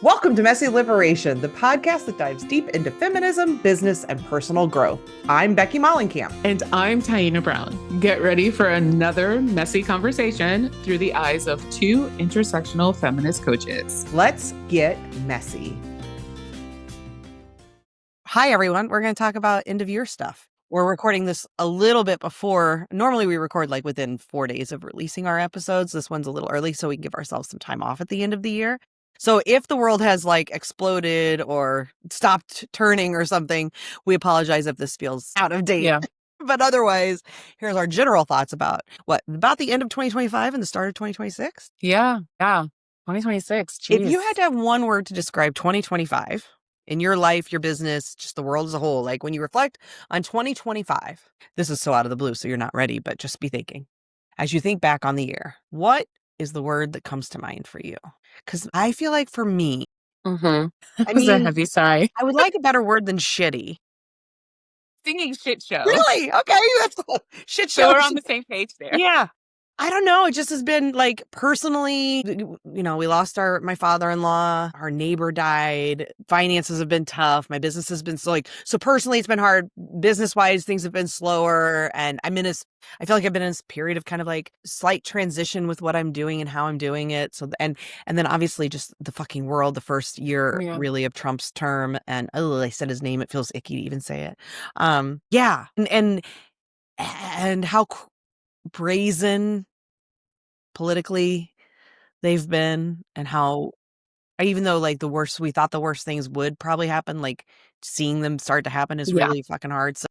Welcome to Messy Liberation, the podcast that dives deep into feminism, business, and personal growth. I'm Becky Mollenkamp. And I'm Taina Brown. Get ready for another messy conversation through the eyes of two intersectional feminist coaches. Let's get messy. Hi, everyone. We're going to talk about end of year stuff. We're recording this a little bit before. Normally, we record like within 4 days of releasing our episodes. This one's a little early, so we can give ourselves some time off at the end of the year. So if the world has like exploded or stopped turning or something, we apologize if this feels out of date. Yeah. But otherwise, here's our general thoughts about the end of 2025 and the start of 2026. Yeah. 2026. Geez. If you had to have one word to describe 2025 in your life, your business, just the world as a whole, like when you reflect on 2025, this is so out of the blue, so you're not ready, but just be thinking. As you think back on the year, what is the word that comes to mind for you? Because I feel like for me, That was a heavy sigh. I would like a better word than shitty. Singing shit show. Really? Okay, that's shit show. So we're on the same page there. Yeah. I don't know. It just has been like personally, we lost my father-in-law, our neighbor died, finances have been tough. My business has been so personally it's been hard. Business-wise, things have been slower. And I feel like I've been in this period of kind of like slight transition with what I'm doing and how I'm doing it. So, and then obviously just the fucking world, the first year really of Trump's term. And I said his name. It feels icky to even say it. Yeah. And how brazen politically they've been, and how even though like we thought the worst things would probably happen, like seeing them start to happen is really fucking hard. So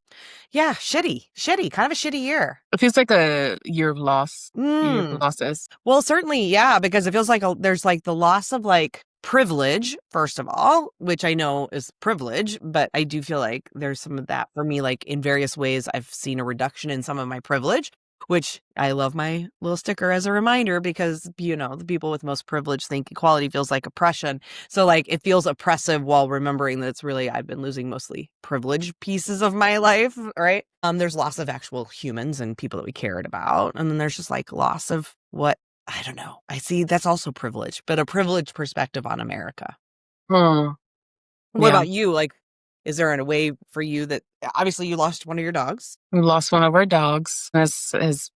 yeah, shitty, kind of a shitty year. It feels like a year of loss. Year of losses. Well, certainly, yeah, because it feels like there's like the loss of like privilege, first of all, which I know is privilege, but I do feel like there's some of that for me, like in various ways I've seen a reduction in some of my privilege, which I love my little sticker as a reminder because, the people with most privilege think equality feels like oppression. So like it feels oppressive while remembering that it's really, I've been losing mostly privileged pieces of my life, right? There's loss of actual humans and people that we cared about. And then there's just like loss of what, I don't know. I see that's also privilege, but a privileged perspective on America. What about you? Like, is there a way for you that obviously you lost one of your dogs? We lost one of our dogs. This has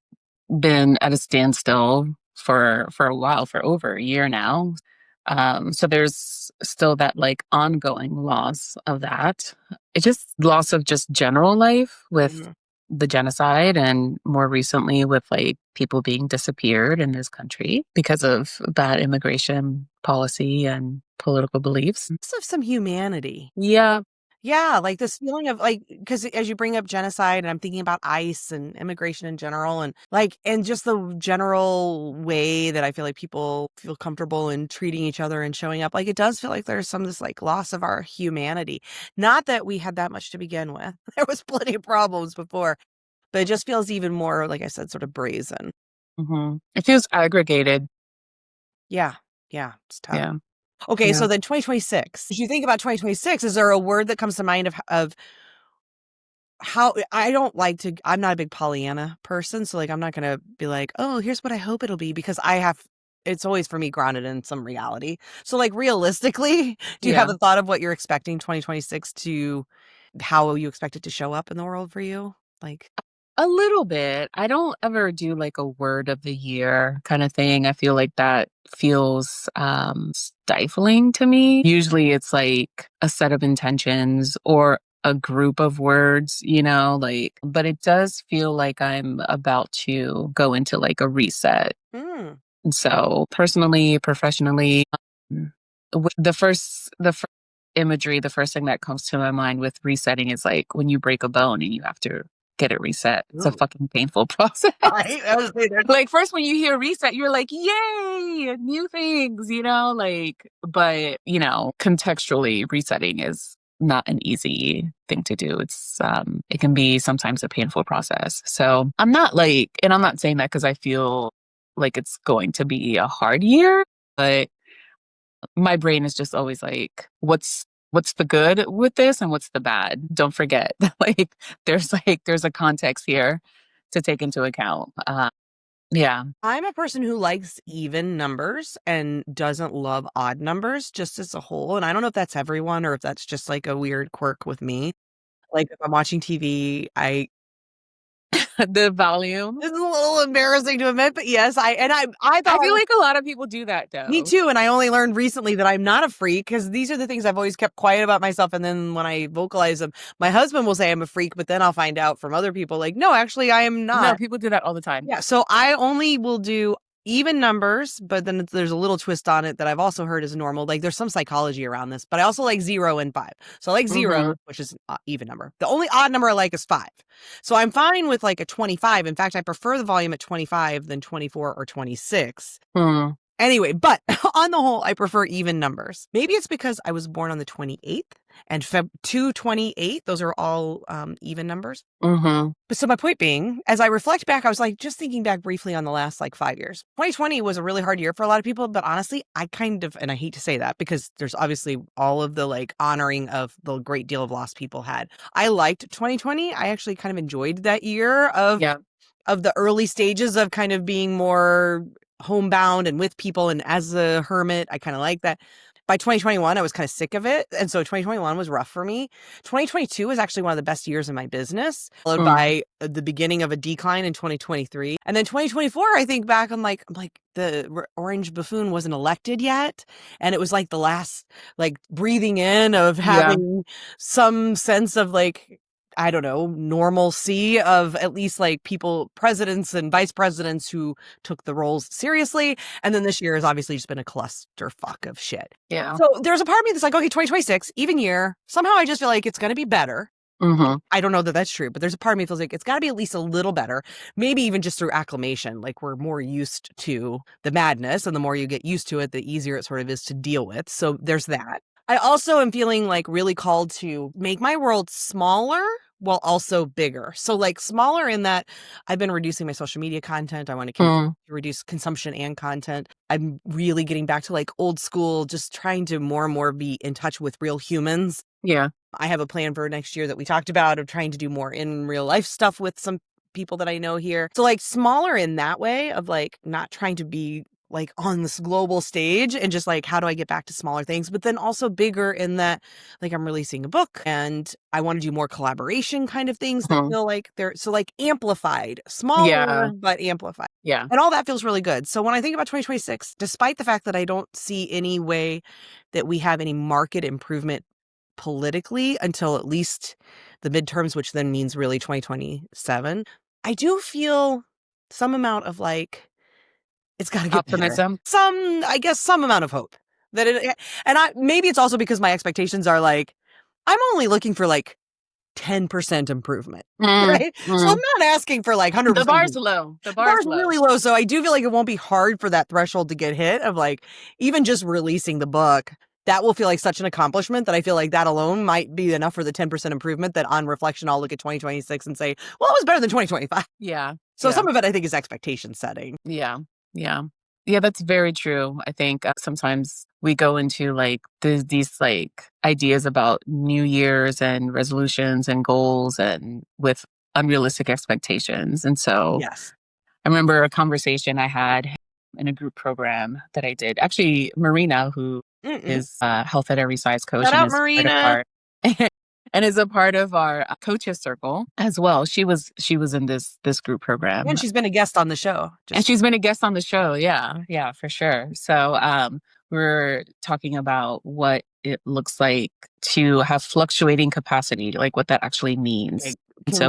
been at a standstill for a while, for over a year now. So there's still that like ongoing loss of that. It's just loss of just general life with the genocide, and more recently with like people being disappeared in this country because of bad immigration policy and political beliefs. Some humanity. Yeah, like this feeling of like, because as you bring up genocide, and I'm thinking about ICE and immigration in general, and just the general way that I feel like people feel comfortable in treating each other and showing up. Like it does feel like there's some this like loss of our humanity. Not that we had that much to begin with. There was plenty of problems before, but it just feels even more, like I said, sort of brazen. It feels aggregated. Yeah, it's tough. Yeah. Okay, so then 2026. As you think about 2026, is there a word that comes to mind of how I'm not a big Pollyanna person, so like I'm not going to be like, oh, here's what I hope it'll be, because it's always for me grounded in some reality. So like realistically, do you have a thought of what you're expecting 2026 to, how you expect it to show up in the world for you? Like a little bit. I don't ever do like a word of the year kind of thing. I feel like that feels stifling to me. Usually it's like a set of intentions or a group of words, but it does feel like I'm about to go into like a reset. So personally, professionally, the first imagery, the first thing that comes to my mind with resetting is like when you break a bone and you have to get it reset. It's a fucking painful process. Like first when you hear reset, you're like, yay, new things, but contextually resetting is not an easy thing to do. It's it can be sometimes a painful process. So I'm not saying that because I feel like it's going to be a hard year, but my brain is just always like, what's the good with this and what's the bad? Don't forget, there's a context here to take into account. Yeah. I'm a person who likes even numbers and doesn't love odd numbers just as a whole. And I don't know if that's everyone or if that's just like a weird quirk with me. Like if I'm watching TV, The volume. it's a little embarrassing to admit, but yes, I I thought feel like a lot of people do that me though. too. And I only learned recently that I'm not a freak because these are the things I've always kept quiet about myself. And then when I vocalize them, my husband will say I'm a freak, but then I'll find out from other people like, no, actually, I am No, not. people do that all the time. Yeah. So I only will do even numbers, but then there's a little twist on it that I've also heard is normal. Like there's some psychology around this, but I also like 0 and 5. So I like 0, which is an even number. The only odd number I like is 5. So I'm fine with like a 25. In fact, I prefer the volume at 25 than 24 or 26. Anyway, but on the whole, I prefer even numbers. Maybe it's because I was born on the 28th and Feb 2/28. Those are all even numbers. But so my point being, as I reflect back, I was like just thinking back briefly on the last like 5 years. 2020 was a really hard year for a lot of people, but honestly, I kind of, and I hate to say that because there's obviously all of the like honoring of the great deal of loss people had. I liked 2020. I actually kind of enjoyed that year of the early stages of kind of being more homebound and with people and as a hermit. I kind of like that. By 2021, I was kind of sick of it. And so 2021 was rough for me. 2022 was actually one of the best years in my business, followed by the beginning of a decline in 2023. And then 2024, I think back, I'm like the orange buffoon wasn't elected yet. And it was like the last like breathing in of having some sense of like, I don't know, normalcy of at least like people, presidents and vice presidents who took the roles seriously. And then this year has obviously just been a clusterfuck of shit. Yeah. So there's a part of me that's like, okay, 2026, even year. Somehow I just feel like it's going to be better. I don't know that that's true, but there's a part of me that feels like it's got to be at least a little better. Maybe even just through acclimation. Like we're more used to the madness, and the more you get used to it, the easier it sort of is to deal with. So there's that. I also am feeling like really called to make my world smaller while also bigger. So like smaller in that I've been reducing my social media content. I want to reduce consumption and content. I'm really getting back to like old school, just trying to more and more be in touch with real humans. Yeah. I have a plan for next year that we talked about of trying to do more in real life stuff with some people that I know here. So like smaller in that way of like not trying to be like on this global stage and just like, how do I get back to smaller things? But then also bigger in that, like I'm releasing a book and I want to do more collaboration kind of things that feel like they're so like amplified, smaller, but amplified. Yeah. And all that feels really good. So when I think about 2026, despite the fact that I don't see any way that we have any market improvement politically until at least the midterms, which then means really 2027, I do feel some amount of like, it's got to get Optimism. better. Some amount of hope that it, and maybe it's also because my expectations are like, I'm only looking for like 10% improvement, right? So I'm not asking for like 100%. The bar's low. The bar's low. Really low. So I do feel like it won't be hard for that threshold to get hit of like, even just releasing the book, that will feel like such an accomplishment that I feel like that alone might be enough for the 10% improvement that on reflection, I'll look at 2026 and say, well, it was better than 2025. Yeah. So some of it I think is expectation setting. Yeah. Yeah. Yeah, that's very true. I think sometimes we go into like these like ideas about New Year's and resolutions and goals and with unrealistic expectations. And so I remember a conversation I had in a group program that I did. Actually, Marina, who is a health at every size coach. Shout out, Marina. And is a part of our coaches circle as well. She was in this group program. And she's been a guest on the show. Yeah, for sure. So we're talking about what it looks like to have fluctuating capacity, like what that actually means. Okay.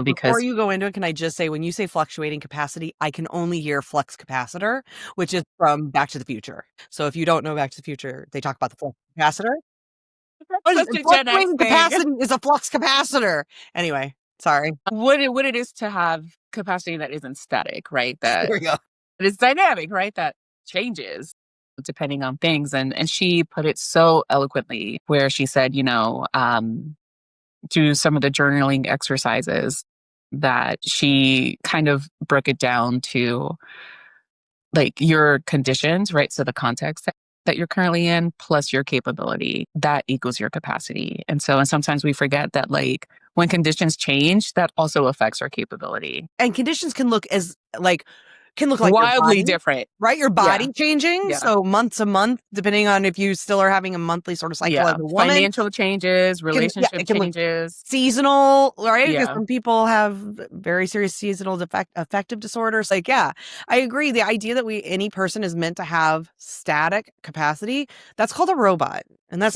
Before you go into it, can I just say, when you say fluctuating capacity, I can only hear flux capacitor, which is from Back to the Future. So if you don't know Back to the Future, they talk about the flux capacitor. Fluctuating capacity is a flux capacitor. Anyway, sorry. What it is to have capacity that isn't static, right? That there we go. It's dynamic, right? That changes depending on things. And she put it so eloquently where she said, do some of the journaling exercises that she kind of broke it down to like your conditions, right? So the context that you're currently in plus your capability, that equals your capacity. And sometimes we forget that like when conditions change, that also affects our capability. And conditions can look as like can look like your wildly body, different. right? Your body Yeah. changing. Yeah. So month to month, depending on if you still are having a monthly sort of cycle as a woman. Financial changes, relationship It can look changes. seasonal, right? Because Yeah. some people have very serious seasonal affective disorders. Like, yeah, I agree. The idea that any person is meant to have static capacity, that's called a robot. And that's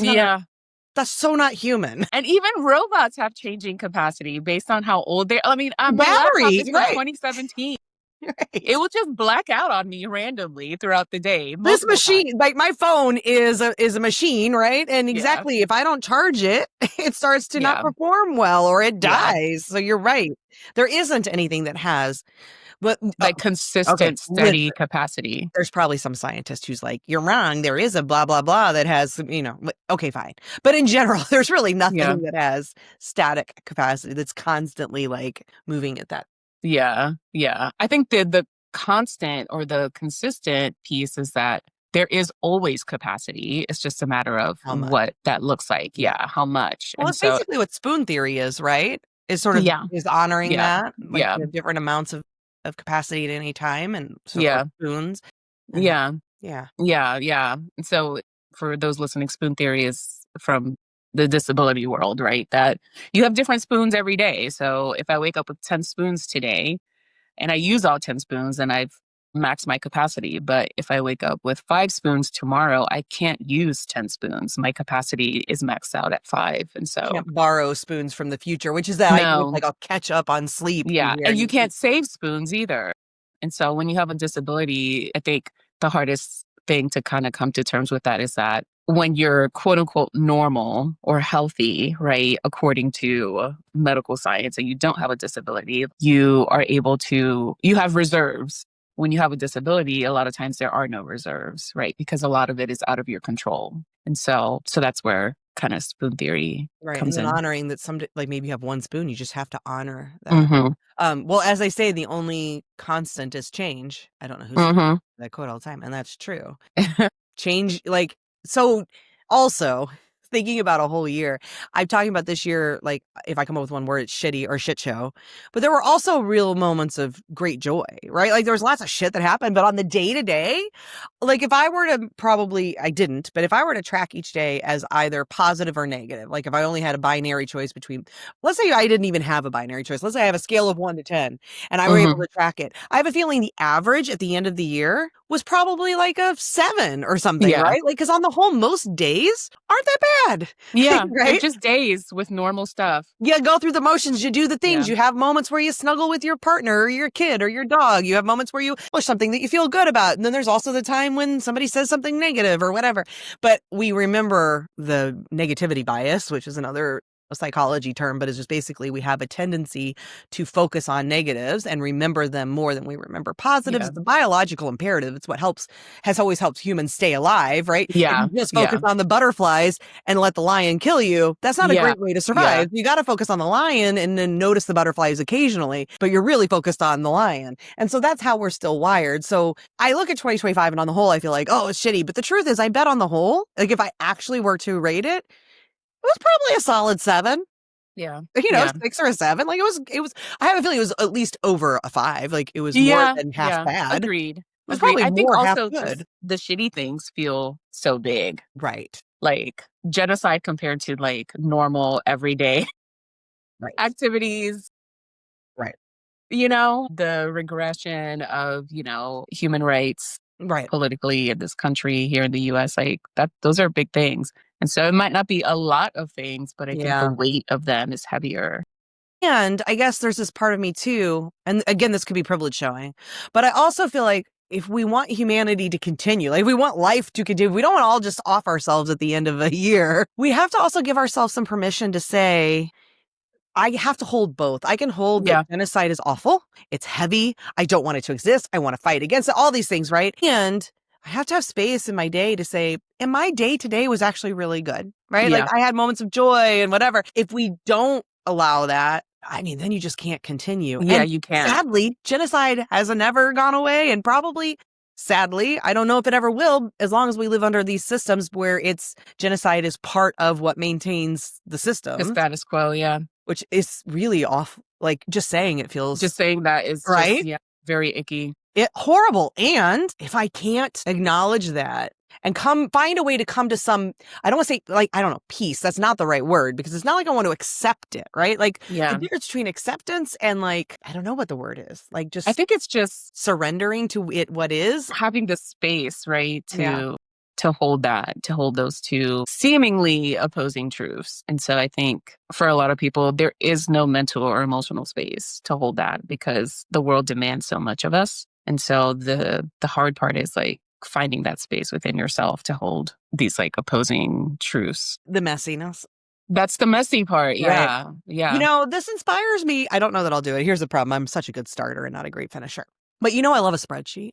so not human. And even robots have changing capacity based on how old they are. I mean, my laptop Battery, is from right. 2017. Right. It will just black out on me randomly throughout the day. This machine, times. like my phone is a machine, right? And exactly, if I don't charge it, it starts to not perform well or it dies. So you're right. There isn't anything that has but like consistent, steady capacity. There's probably some scientist who's like, you're wrong. There is a blah, blah, blah that has, okay, fine. But in general, there's really nothing that has static capacity that's constantly like moving at that. Yeah. Yeah. I think the constant or the consistent piece is that there is always capacity. It's just a matter of what that looks like. Yeah. How much. Well, and it's basically what spoon theory is, right? Is sort of is honoring that. Like you have different amounts of capacity at any time. And so spoons. Yeah. Yeah. Yeah. Yeah. And so for those listening, spoon theory is from the disability world, right? That you have different spoons every day. So if I wake up with 10 spoons today and I use all 10 spoons, then I've maxed my capacity. But if I wake up with 5 spoons tomorrow, I can't use 10 spoons. My capacity is maxed out at 5. And so you can't borrow spoons from the future, which is that idea of like I'll catch up on sleep. Yeah. And you can't save spoons either. And so when you have a disability, I think the hardest thing to kind of come to terms with that is that when you're quote unquote normal or healthy, right, according to medical science, and you don't have a disability, you are able to, you have reserves. When you have a disability, a lot of times there are no reserves, right? Because a lot of it is out of your control. And so that's where kind of spoon theory comes in. Honoring that like maybe you have one spoon, you just have to honor that. Well, as I say, the only constant is change. I don't know who's that quote all the time, and that's true. Change, like, so also thinking about a whole year, I'm talking about this year, like if I come up with one word, it's shitty or shit show. But there were also real moments of great joy, right? Like there was lots of shit that happened, but on the day to day, like if I were to I didn't, but if I were to track each day as either positive or negative, like if I only had a binary choice between, let's say I didn't even have a binary choice. Let's say I have a scale of 1 to 10 and I were able to track it. I have a feeling the average at the end of the year was probably like a 7 or something, right? Like, cause on the whole, most days aren't that bad. Yeah. Right? They're just days with normal stuff. You go through the motions, you do the things. You have moments where you snuggle with your partner or your kid or your dog. You have moments where you push something that you feel good about. And then there's also the time when somebody says something negative or whatever. But we remember the negativity bias, which is another psychology term, but it's just basically we have a tendency to focus on negatives and remember them more than we remember positives. It's a biological imperative. It's what has always helped humans stay alive, right? Yeah. If you just focus on the butterflies and let the lion kill you, that's not a great way to survive. You got to focus on the lion and then notice the butterflies occasionally, but you're really focused on the lion. And so that's how we're still wired. So I look at 2025 and on the whole, I feel like, oh, it's shitty. But the truth is I bet on the whole, like if I actually were to rate it, it was probably a solid 7. Yeah. 6 or a 7. Like it was, I have a feeling it was at least over a 5. Like it was more than half bad. Agreed. It was probably I think more also half good. The shitty things feel so big. Right. Like genocide compared to like normal everyday activities. Right. The regression of, human rights politically in this country here in the US, like those are big things. And so it might not be a lot of things, but I think the weight of them is heavier. And I guess there's this part of me too, and again, this could be privilege showing, but I also feel like if we want humanity to continue, like if we want life to continue, we don't want to all just off ourselves at the end of a year. We have to also give ourselves some permission to say, I have to hold both. I can hold that genocide is awful. It's heavy. I don't want it to exist. I want to fight against it. All these things, right? And I have to have space in my day to say, and my day today was actually really good, right? Yeah. Like I had moments of joy and whatever. If we don't allow that, I mean, then you just can't continue. Yeah, and you can't. Sadly, genocide has never gone away, and probably, sadly, I don't know if it ever will, as long as we live under these systems where genocide is part of what maintains the system. The status quo, yeah. Which is really off. Like just saying it feels. Just saying that is right. Just, very icky. horrible. And if I can't acknowledge that and find a way to come to some, I don't want to say like, I don't know, peace. That's not the right word, because it's not like I want to accept it, right? Like the difference between acceptance and like, I don't know what the word is. Like just I think it's just surrendering to it, what is. having the space, right? To hold to hold those two seemingly opposing truths. And so I think for a lot of people, there is no mental or emotional space to hold that because the world demands so much of us. And so the hard part is like finding that space within yourself to hold these like opposing truths. The messiness. That's the messy part. Right. Yeah. Yeah. You know, this inspires me. I don't know that I'll do it. Here's the problem. I'm such a good starter and not a great finisher. But I love a spreadsheet.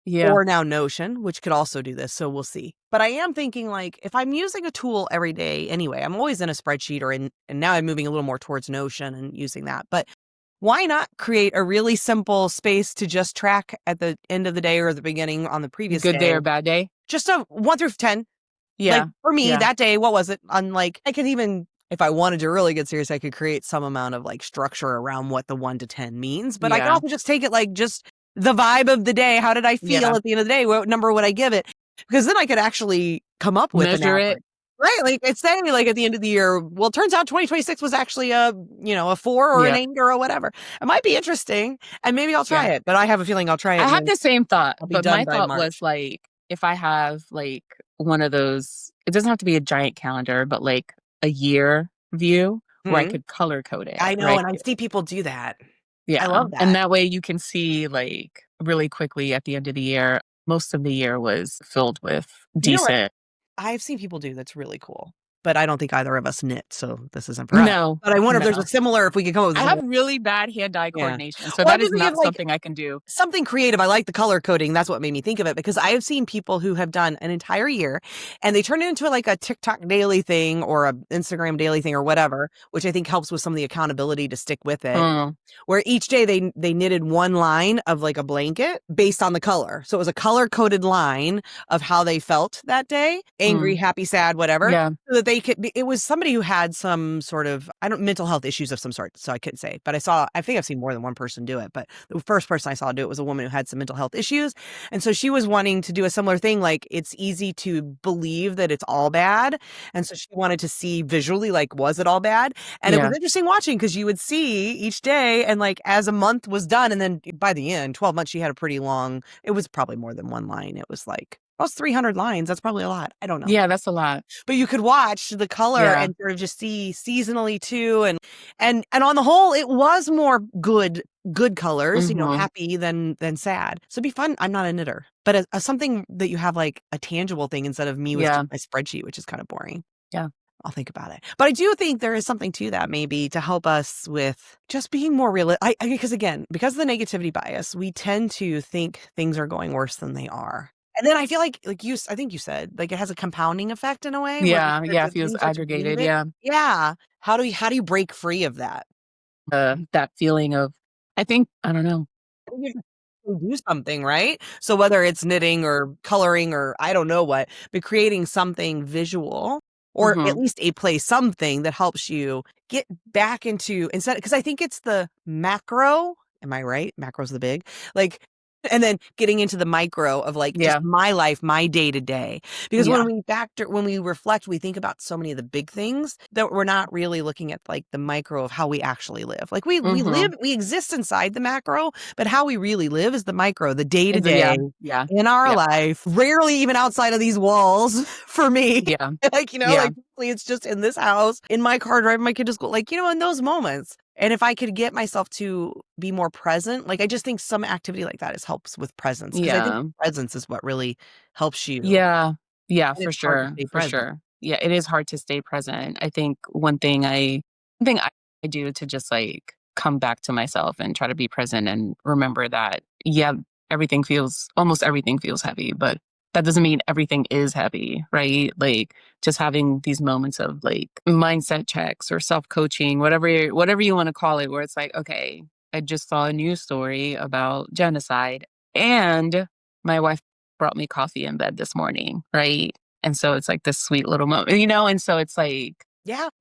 Yeah. Or now Notion, which could also do this. So we'll see. But I am thinking like, if I'm using a tool every day anyway, I'm always in a spreadsheet and now I'm moving a little more towards Notion and using that. But why not create a really simple space to just track at the end of the day or the beginning on the previous Good day or bad day? Just a 1 through 10. Yeah. Like for me, that day, what was it? Unlike, I could even, if I wanted to really get serious, I could create some amount of like structure around what the 1 to 10 means. But I can also just take it like just the vibe of the day. How did I feel at the end of the day? What number would I give it? Because then I could actually come up with measure an average. Right. Like it's saying like at the end of the year, well, it turns out 2026 was actually a 4 or an 8 or whatever. It might be interesting and maybe I'll try it, but I have a feeling I'll try it. I have the same thought, but my thought March. was like, if I have like one of those, it doesn't have to be a giant calendar, but like a year view where I could color code it. I know. Right? And I see people do that. Yeah. I love that. And that way you can see like really quickly at the end of the year, most of the year was filled with decent. I've seen people do that's really cool. But I don't think either of us knit, so this isn't for us. No. But I wonder if there's a similar, if we could come up with I have really bad hand-eye coordination, so that is not something I can do. Something creative. I like the color coding. That's what made me think of it, because I have seen people who have done an entire year and they turn it into like a TikTok daily thing or a Instagram daily thing or whatever, which I think helps with some of the accountability to stick with it. Where each day they knitted one line of like a blanket based on the color. So it was a color-coded line of how they felt that day, angry, happy, sad, whatever. Yeah. So that they could, it was somebody who had some sort of, mental health issues of some sort. So I couldn't say, but I think I've seen more than one person do it. But the first person I saw do it was a woman who had some mental health issues. And so she was wanting to do a similar thing. Like it's easy to believe that it's all bad. And so she wanted to see visually, like, was it all bad? And it was interesting watching because you would see each day and like as a month was done. And then by the end, 12 months, she had a pretty long, it was probably more than one line. It was like, almost 300 lines. That's probably a lot. I don't know. Yeah, that's a lot. But you could watch the color and sort of just see seasonally too. And on the whole, it was more good colors, happy than sad. So it'd be fun. I'm not a knitter, but as something that you have like a tangible thing instead of me with my spreadsheet, which is kind of boring. Yeah. I'll think about it. But I do think there is something to that maybe to help us with just being more real. Because again, because of the negativity bias, we tend to think things are going worse than they are. And then I feel like I think you said, like it has a compounding effect in a way. Yeah. It feels aggregated. Yeah. Yeah. How do you break free of that? That feeling of, I think, I don't know. You do something, right? So whether it's knitting or coloring or I don't know what, but creating something visual or at least a place, something that helps you get back into instead, because I think it's the macro. Am I right? Macro's the big, like, and then getting into the micro of like just my life, my day to day. Because when we reflect, we think about so many of the big things that we're not really looking at like the micro of how we actually live. Like we exist inside the macro, but how we really live is the micro, the day to day in our life, rarely even outside of these walls for me. Yeah. Like, like it's just in this house, in my car, driving my kid to school, like, in those moments. And if I could get myself to be more present, like I just think some activity like that helps with presence. Because I think presence is what really helps you. Yeah. Yeah, for sure. For sure. Yeah, it is hard to stay present. I think one thing I do to just like come back to myself and try to be present and remember that, almost everything feels heavy, but that doesn't mean everything is heavy, right? Like just having these moments of like mindset checks or self-coaching, whatever you want to call it, where it's like, okay, I just saw a news story about genocide and my wife brought me coffee in bed this morning, right? And so it's like this sweet little moment, and so it's like,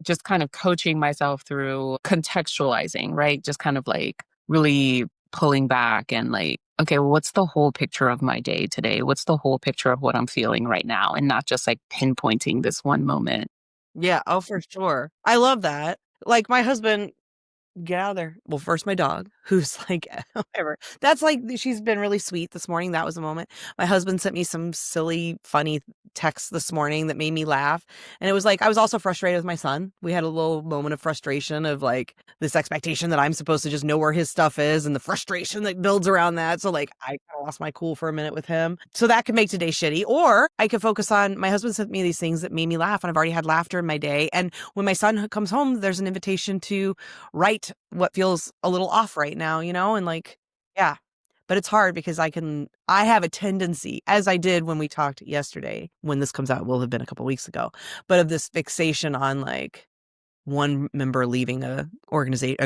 just kind of coaching myself through contextualizing, right? Just kind of like really pulling back and like, okay, well, what's the whole picture of my day today? What's the whole picture of what I'm feeling right now? And not just like pinpointing this one moment. Yeah. Oh, for sure. I love that. Like my husband, get out of there. Well, first my dog, who's like, whatever. That's like, she's been really sweet this morning. That was a moment. My husband sent me some silly, funny text this morning that made me laugh. And it was like, I was also frustrated with my son. We had a little moment of frustration of like this expectation that I'm supposed to just know where his stuff is and the frustration that builds around that. So like, I kind of lost my cool for a minute with him. So that could make today shitty. Or I could focus on, my husband sent me these things that made me laugh and I've already had laughter in my day. And when my son comes home, there's an invitation to write what feels a little off right now, and like, yeah, but it's hard because I have a tendency, as I did when we talked yesterday, when this comes out, will have been a couple weeks ago, but of this fixation on like one member leaving a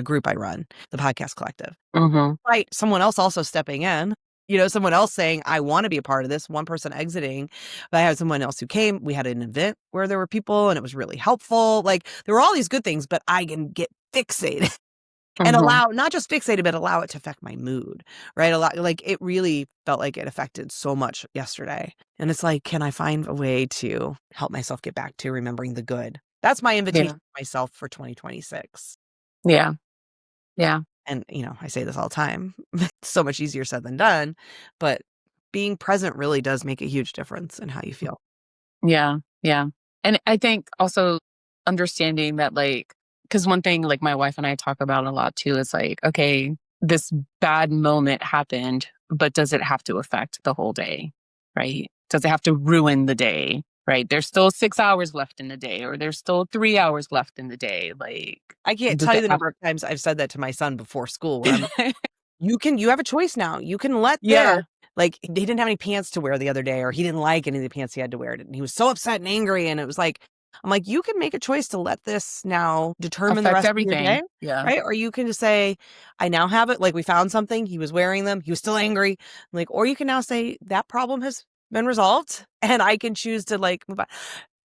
group I run, the podcast collective, right? Someone else also stepping in, someone else saying, I want to be a part of this, one person exiting, but I had someone else who came, we had an event where there were people and it was really helpful. Like there were all these good things, but I can get fixated. And allow, not just fixated, but allow it to affect my mood, right? Like it really felt like it affected so much yesterday. And it's like, can I find a way to help myself get back to remembering the good? That's my invitation to myself for 2026. Yeah. Yeah. And, I say this all the time. It's so much easier said than done. But being present really does make a huge difference in how you feel. Yeah. Yeah. And I think also understanding that like, because one thing like my wife and I talk about a lot too is like, okay, this bad moment happened, but does it have to affect the whole day, right? Does it have to ruin the day, right? There's still 6 hours left in the day, or there's still 3 hours left in the day. Like, I can't tell you the number of times I've said that to my son before school. Where I'm like, you have a choice now. You can let like he didn't have any pants to wear the other day, or he didn't like any of the pants he had to wear. And he was so upset and angry. And it was like, I'm like, you can make a choice to let this now determine the rest of your day. Yeah. Right. Or you can just say, I now have it. Like we found something. He was wearing them. He was still angry. Like, or you can now say that problem has been resolved and I can choose to like move on.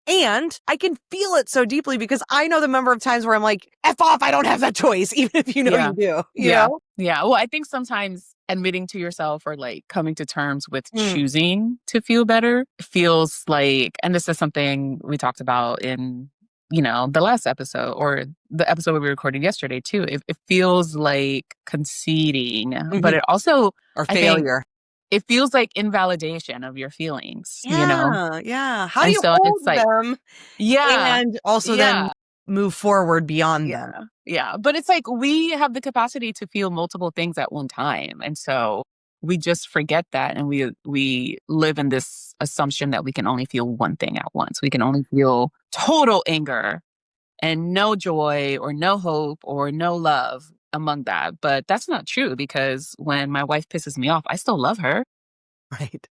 And I can feel it so deeply because I know the number of times where I'm like, F off, I don't have that choice, even if you do. You know? Yeah. Well, I think sometimes admitting to yourself or like coming to terms with choosing to feel better feels like, and this is something we talked about in, the last episode or the episode we recorded yesterday too. It feels like conceding, but it also, or failure. It feels like invalidation of your feelings, Yeah. How do you hold them? Yeah. And also then move forward beyond them. Yeah. But it's like we have the capacity to feel multiple things at one time. And so we just forget that. And we live in this assumption that we can only feel one thing at once. We can only feel total anger and no joy or no hope or no love among that. But that's not true because when my wife pisses me off, I still love her. Right.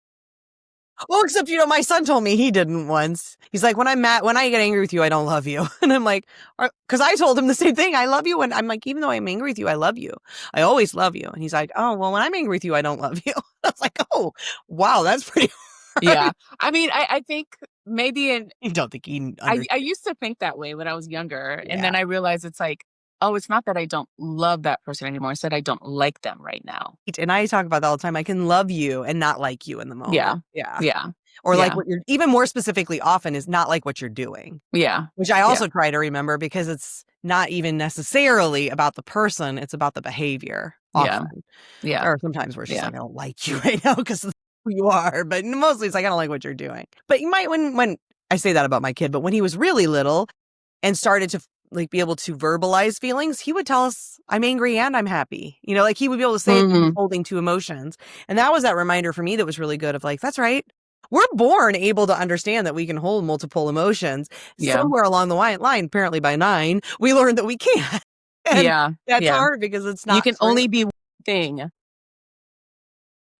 Well, except, my son told me he didn't once. He's like, when I get angry with you, I don't love you. And I'm like, because I told him the same thing. I love you. And I'm like, even though I'm angry with you, I love you. I always love you. And he's like, oh, well, when I'm angry with you, I don't love you. I was like, oh, wow, that's pretty hard. Yeah. I mean, I think maybe you don't think he I used to think that way when I was younger. Yeah. And then I realized it's like, oh, it's not that I don't love that person anymore. I said I don't like them right now. And I talk about that all the time. I can love you and not like you in the moment. Yeah. Or like what you're, even more specifically often is not like what you're doing. Yeah. Which I also try to remember because it's not even necessarily about the person. It's about the behavior often. Yeah. Or sometimes we're just like, I don't like you right now because of who you are. But mostly it's like, I don't like what you're doing. But you might, when I say that about my kid, but when he was really little and started to like be able to verbalize feelings, he would tell us, I'm angry and I'm happy. Like he would be able to say holding two emotions. And that was that reminder for me that was really good of like, that's right. We're born able to understand that we can hold multiple emotions. Somewhere along the line, apparently by 9, we learned that we can't. And that's hard because it's not. You can only be one thing.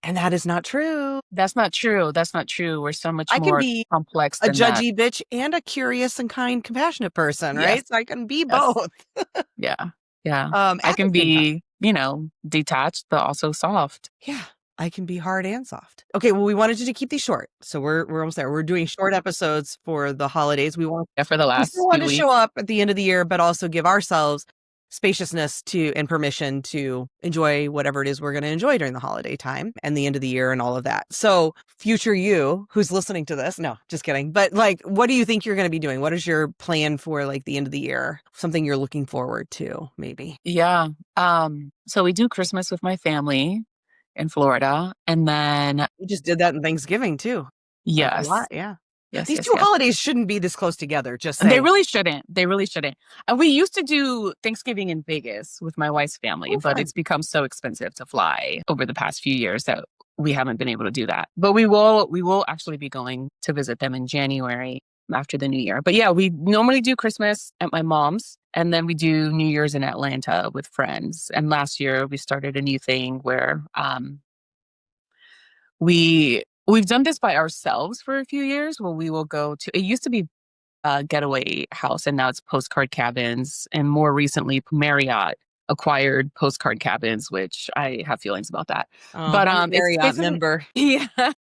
And that is not true. That's not true. We're so much more complex than a judgy bitch and a curious and kind, compassionate person, right? So I can be both. Yeah. I can be, detached, but also soft. Yeah. I can be hard and soft. Okay, well, we wanted you to keep these short. So we're almost there. We're doing short episodes for the holidays. We want for the last we still want to show up at the end of the year, but also give ourselves spaciousness to and permission to enjoy whatever it is we're going to enjoy during the holiday time and the end of the year and all of that. So future you who's listening to this, no, just kidding. But like, what do you think you're going to be doing? What is your plan for like the end of the year? Something you're looking forward to, maybe? Yeah. So we do Christmas with my family in Florida. And then We just did that in Thanksgiving too. Like a yes. lot, yeah. Yes, These yes, two yes. holidays shouldn't be this close together, just They saying. really shouldn't. They really shouldn't. And we used to do Thanksgiving in Vegas with my wife's family, but fun. it's become so expensive to fly over the past few years that we haven't been able to do that. But we will actually be going to visit them in January after the new year. But yeah, we normally do Christmas at my mom's, and then we do New Year's in Atlanta with friends. And last year we started a new thing where we've done this by ourselves for a few years, where we will go to, it used to be a getaway house and now it's postcard cabins. And more recently, Marriott acquired postcard cabins, which I have feelings about that. But I'm a Marriott member. Yeah.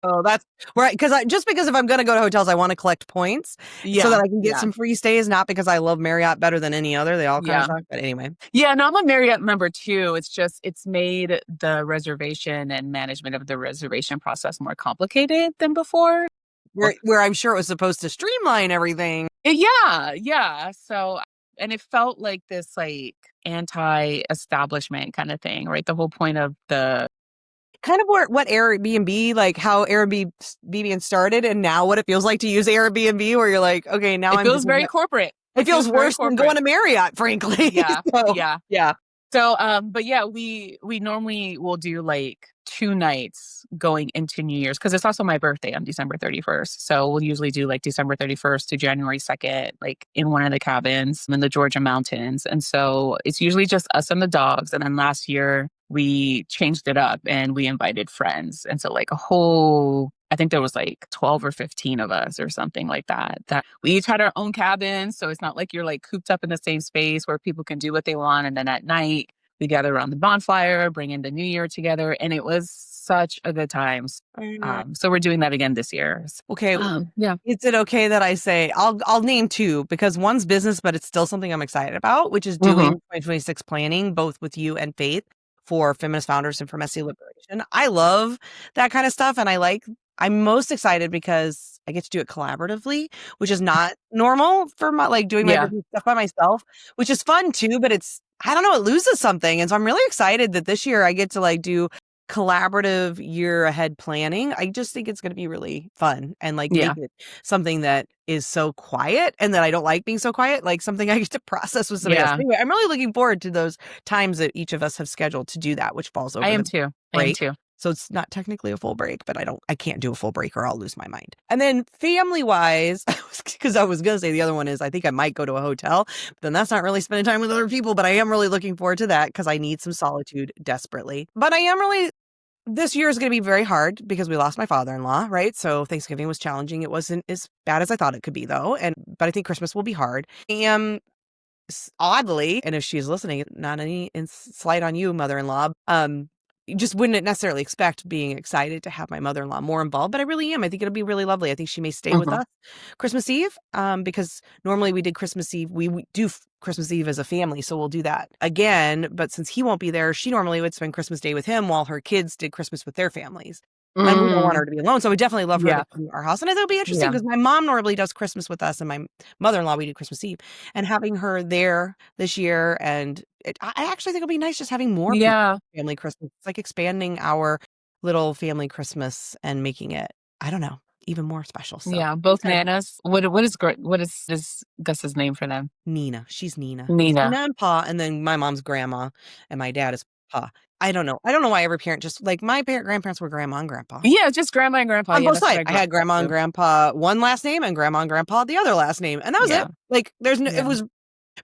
Oh, that's right. Because because if I'm going to go to hotels, I want to collect points so that I can get some free stays. Not because I love Marriott better than any other. They all kind of suck. But anyway. Yeah, no, I'm a Marriott member too. It's made the reservation and management of the reservation process more complicated than before. Where I'm sure it was supposed to streamline everything. Yeah. So, and it felt like this like anti-establishment kind of thing, right? The whole point of the kind of what Airbnb, like how Airbnb started and now what it feels like to use Airbnb, where you're like, okay, now it feels very corporate. It feels worse than going to Marriott, frankly. Yeah. Yeah. So, but yeah, we normally will do like 2 nights going into New Year's, because it's also my birthday on December 31st. So we'll usually do like December 31st to January 2nd, like in one of the cabins in the Georgia mountains. And so it's usually just us and the dogs. And then last year we changed it up and we invited friends. And so like I think there was like 12 or 15 of us or something like that we each had our own cabins. So it's not like you're like cooped up in the same space where people can do what they want. And then at night we gather around the bonfire, bring in the new year together. And it was such a good time. So we're doing that again this year. Okay. Yeah. Is it okay that I say, I'll name 2 because one's business, but it's still something I'm excited about, which is doing 2026 planning, both with you and Faith, for feminist founders and for messy liberation. I love that kind of stuff. And I'm most excited because I get to do it collaboratively, which is not normal for doing my business stuff by myself, which is fun too, but I don't know, it loses something. And so I'm really excited that this year I get to do collaborative year ahead planning. I just think it's going to be really fun and make it something that is so quiet and that I don't like being so quiet, like something I get to process with somebody else. Anyway, I'm really looking forward to those times that each of us have scheduled to do that, which falls over. I am too. So it's not technically a full break, but I can't do a full break or I'll lose my mind. And then family wise, because I was going to say the other one is I think I might go to a hotel, but then that's not really spending time with other people, but I am really looking forward to that because I need some solitude desperately. But this year is going to be very hard because we lost my father-in-law, right? So Thanksgiving was challenging. It wasn't as bad as I thought it could be though. But I think Christmas will be hard. And oddly, and if she's listening, not any slight on you, mother-in-law, you just wouldn't necessarily expect being excited to have my mother-in-law more involved, but I really am. I think it'll be really lovely. I think she may stay with us Christmas Eve, because normally we did Christmas Eve. We do Christmas Eve as a family, so we'll do that again. But since he won't be there, she normally would spend Christmas Day with him while her kids did Christmas with their families. And we don't want her to be alone. So we definitely love her to come to our house. And it'll be interesting because my mom normally does Christmas with us and my mother-in-law, we do Christmas Eve. And having her there this year, and I actually think it'll be nice just having more family Christmas. It's like expanding our little family Christmas and making it, I don't know, even more special. So, yeah, both Nanas. What is this Gus's name for them? Nina. She's Nina. Nina and Pa, and then my mom's grandma, and my dad is Pa. I don't know why every parent just like my grandparents were grandma and grandpa. Yeah, just grandma and grandpa. On both sides. I had grandma and grandpa one last name and grandma and grandpa the other last name. And that was it. Like there's no, it was,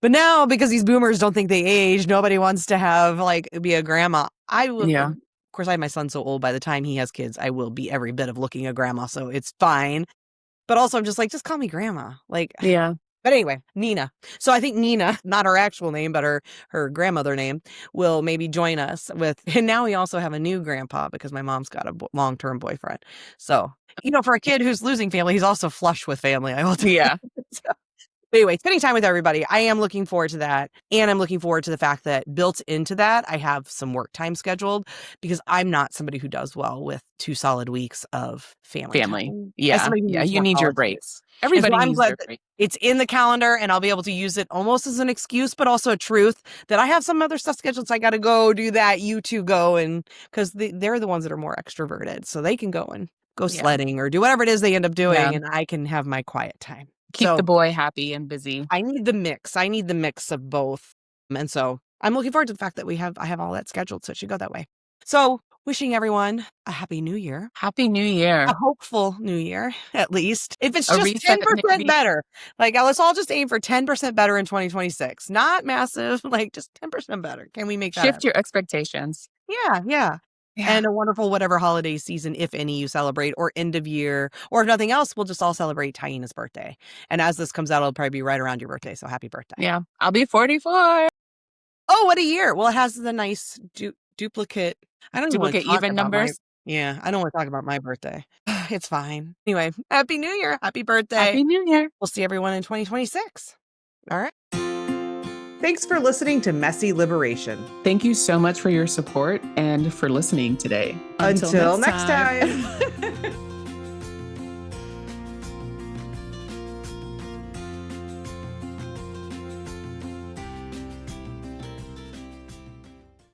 but now because these boomers don't think they age, nobody wants to have be a grandma. I will. Of course, I have my son so old by the time he has kids, I will be every bit of looking a grandma. So it's fine. But also I'm just just call me grandma. But anyway, Nina. So I think Nina, not her actual name, but her grandmother name, will maybe join us with. And now we also have a new grandpa because my mom's got a long-term boyfriend. So, for a kid who's losing family, he's also flush with family. I will tell you. Anyway, spending time with everybody. I am looking forward to that. And I'm looking forward to the fact that built into that, I have some work time scheduled because I'm not somebody who does well with 2 solid weeks of family time. As Yeah. somebody who Yeah. needs You more need your solitude. breaks. And Everybody so I'm needs glad their that break. it's in the calendar and I'll be able to use it almost as an excuse, but also a truth that I have some other stuff scheduled. So I got to go do that. You two go, and because they're the ones that are more extroverted. So they can go and go sledding or do whatever it is they end up doing. Yeah. And I can have my quiet time. Keep the boy happy and busy. I need the mix. I need the mix of both. And so I'm looking forward to the fact that I have all that scheduled. So it should go that way. So wishing everyone a happy new year. Happy New Year. A hopeful new year, at least. If it's A just reset, 10% maybe. better. Like, let's all just aim for 10% better in 2026. Not massive, like just 10% better. Can we make that Shift happen? your expectations. Yeah. And a wonderful whatever holiday season, if any, you celebrate, or end of year, or if nothing else, we'll just all celebrate Taina's birthday. And as this comes out, it'll probably be right around your birthday. So happy birthday. Yeah. I'll be 44. Oh, what a year. Well, it has the nice duplicate. I don't even want to Duplicate talk even about numbers. I don't want to talk about my birthday. It's fine. Anyway, happy new year. Happy birthday. Happy New Year. We'll see everyone in 2026. All right. Thanks for listening to Messy Liberation. Thank you so much for your support and for listening today. Until next time.